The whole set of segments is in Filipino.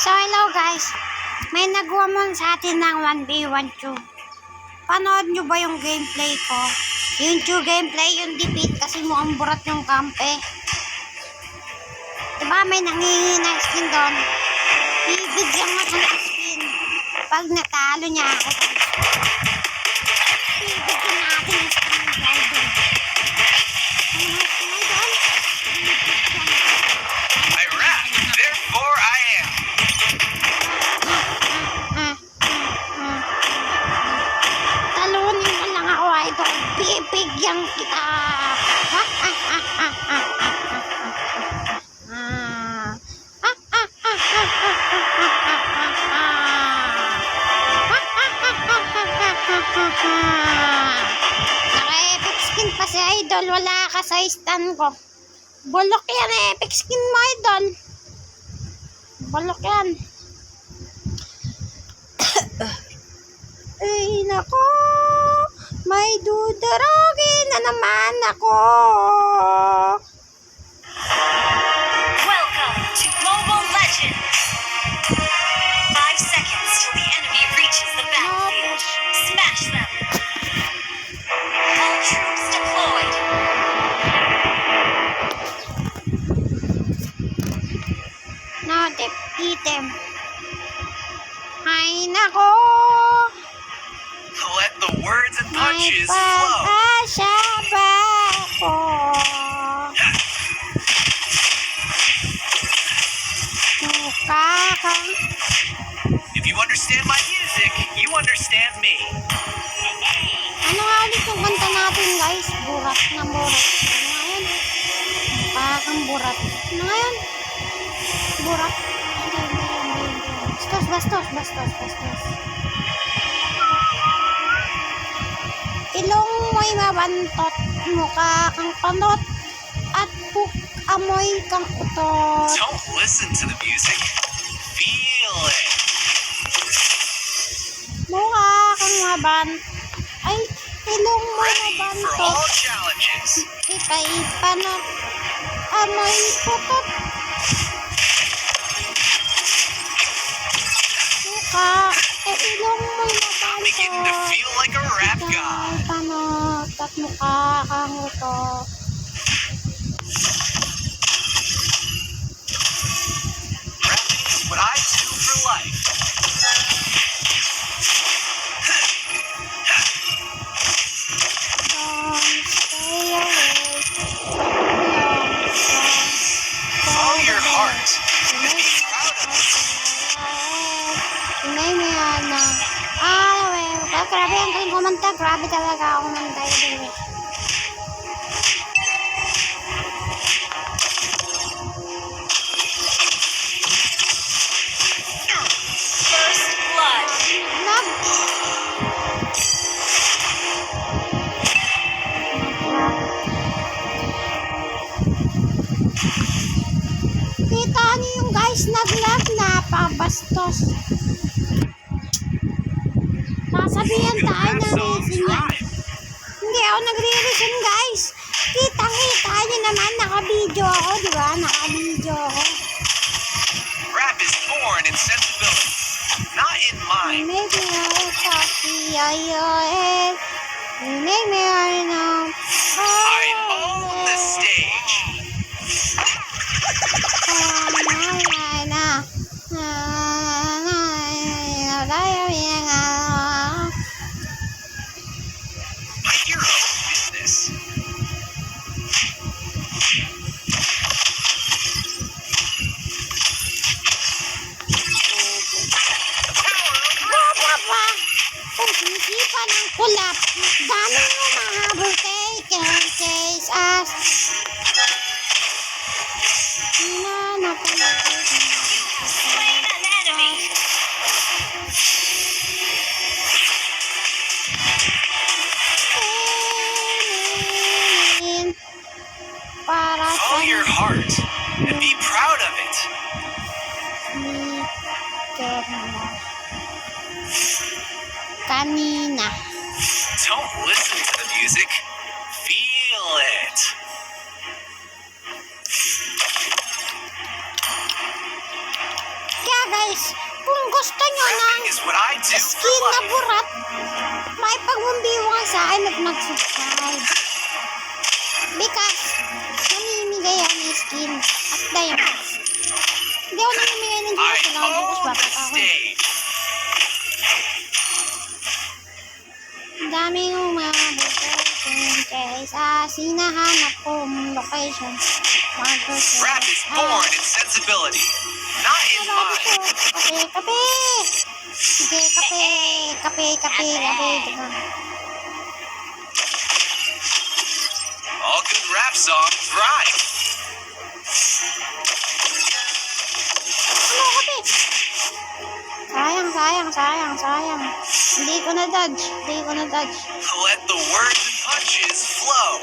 So, hello guys. May nagawa mo sa atin ng 1v1 Panood nyo ba yung gameplay ko? Yung gameplay, yung defeat kasi mukhang burat yung kampe. Diba may nangihingi ng skin doon? Ibigyan mo siya ng skin. Pag natalo niya ako. Ibigyan natin yung skin ng idol. I rap, therefore I am. Talunin mo lang ako, idol. Bibigyan kita. Naka-epic skin pa si idol. Wala ka sa stand ko. Bulok yan eh. Epic skin mo, idol. Bulok yan. Ay, nako. May dudarogin na naman ako. Welcome to Mobile Legends! 5 seconds till the enemy reaches the battlefield. Smash them! All troops deployed. No, defeat him. Ay, nako. Let the words and May punches flow. pag-asa ba ako? Mukha kang If you understand my music, you understand me. ano nga ulit yung kanta natin, guys? Burat na burat. Ano nga yun? Mukha kang burat. Ano nga yun? Burat. Bastos. Ilong mo'y mabantot, mukha kang panot, at amoy kang utot. Don't listen to the music. Feel it. Mukha kang ay, ilong mo Ready for mabantot, all challenges. ika'y panot, amoy putot. Mukha, ilong mo'y I'm beginning to mabantot, feel like a rap god. ika'y panot, at mukha kang utot. Rapping is what I do for life. Don't stay awake. Follow your heart. And be proud of it. Grabe ang galing kumanta. Grabe talaga ako kumanta. First blood. Love. Kita niyo yung guys nag-love na pabastos. Sasabihan tayo na reason yan. Hindi ako nagre-reason guys. Kitang-kita niyo naman naka-video ako, di ba? Naka-video ako. Rap is born in sensibility, not in mind. Maybe I'll talk to you. Make me right now. I own the stage. My hero business. Kung sinisipa ng kulap, daming umahabol kay chase us. Slain an enemy. Para Follow your heart and be proud of it. kanina. Don't listen to the music. Feel it. Kaya guys, kung gusto nyo ng Rapping is what I do for skin na life. burat, may pagmumbiwang sa akin at mag-subscribe. Because, namimigay ako ng skin at diamonds. Hindi ako namimigay ng I diamonds lang own because the bapat ako. stage. Ang dami yung mga location kaysa sinahanap kong location. Rap is born in sensibility, not in mind. Kape, kape! Sige, kape, kape, kape, kape. All good rap songs rhyme. Ano, kape? Sayang. Hindi ko na-dodge. Let the words and punches flow.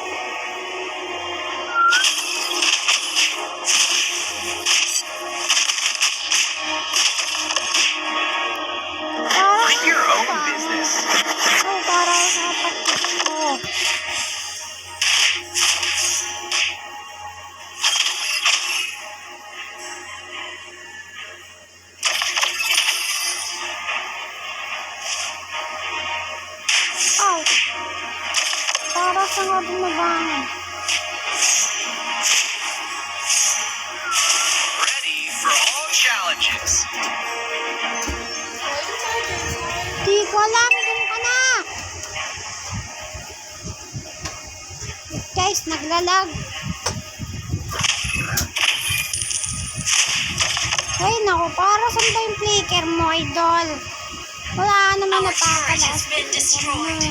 Mind your own business. Para sa pagtitin ko. Ay, para sa nga bumabangon. Ready for all challenges. Di ko alam, dun ka na. Guys, naglalag. Ay, naku, para saan ba yung flicker mo, idol? Wala naman Our turret has napakalas. been destroyed.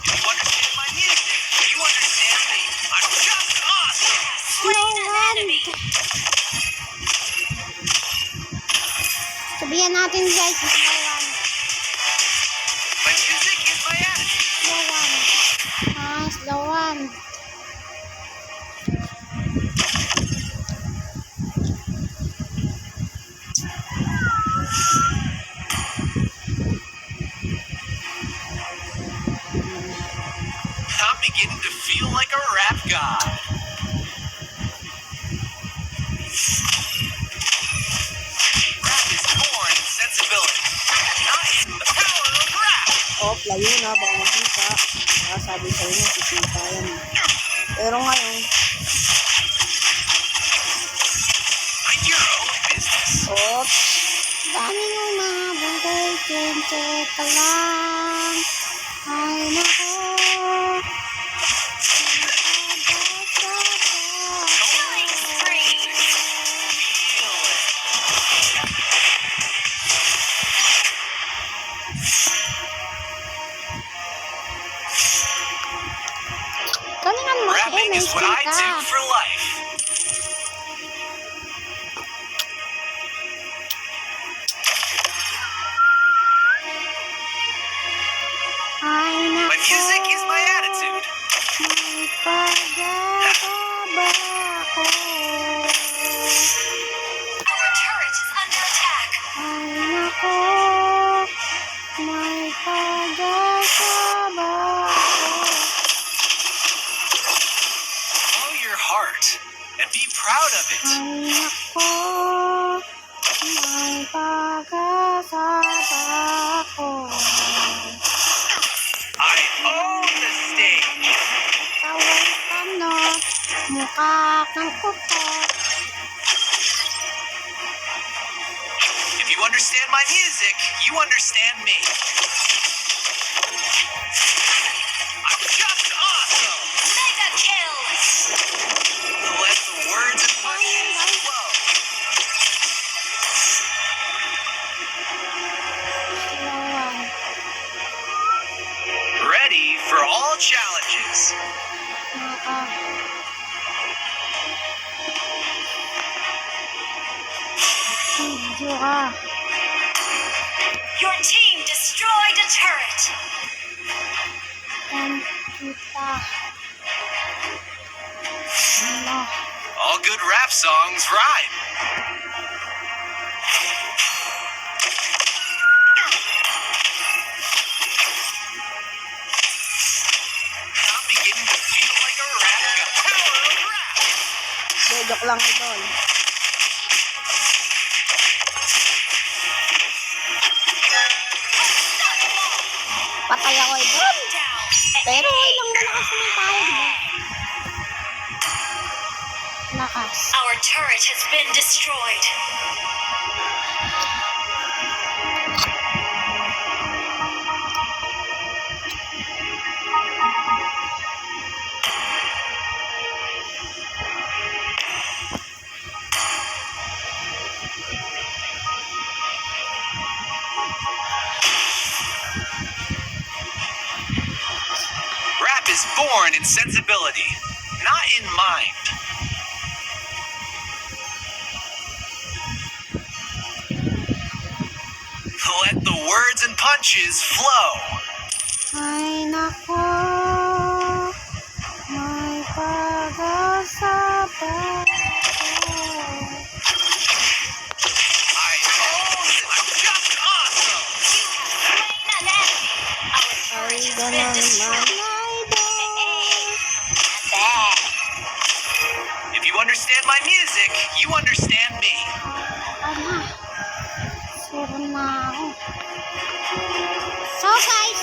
You understand my music. You understand me. I'm just awesome. Slain an enemy. Sabihan natin guys, slow one. My music is my attitude. Slow one. Slow one. I'm beginning to feel like a rap god. Rap is born in sensibility, not in the power of rap. Off, layo na, baka makita. Kaya sabi sa inyo, sisita yan. Pero ngayon, Mind your own business. off, Dami ng mga bagay, check lang. Ay, nako. Killing spree. Galingan mo, Rapping may is what skin I ka. do for life. Ay, My nako. music is my attitude. May pagkakaba ako. Our turret is under attack. Ay, nako. May pagkakaba ako. Follow your heart and be proud of it. Ay, nako. May pagkakaba ako. I own the stage. Kaway panot, mukha kang kupot. If you understand my music, you understand me. I'm just awesome. Mega kill. Let the words and punches flow. Lawan. Ready for all challenges. Naka. Video ka. Your team destroyed a turret. Yan, kita. Ano? All good rap songs rhyme. I'm beginning to feel like a rap god. Power of rap. joke lang idol. turret has been destroyed. Rap is born in sensibility, not in mind. Let the words and punches flow. Ay nako, may pag-asa pa ako. I own it. I'm just awesome. Slain an enemy. Our turret has been destroyed. Bad. If you understand my music, you understand me. Ano? Sure na ako. So guys,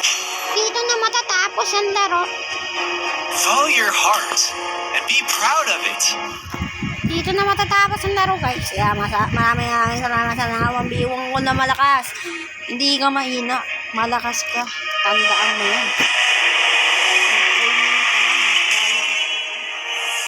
dito na matatapos ang laro. Follow your heart and be proud of it. Dito na matatapos ang laro guys. Kaya maraming salamat sa nakawang biwang ko na malakas. Hindi ka mahina. Malakas ka. Tandaan mo yan.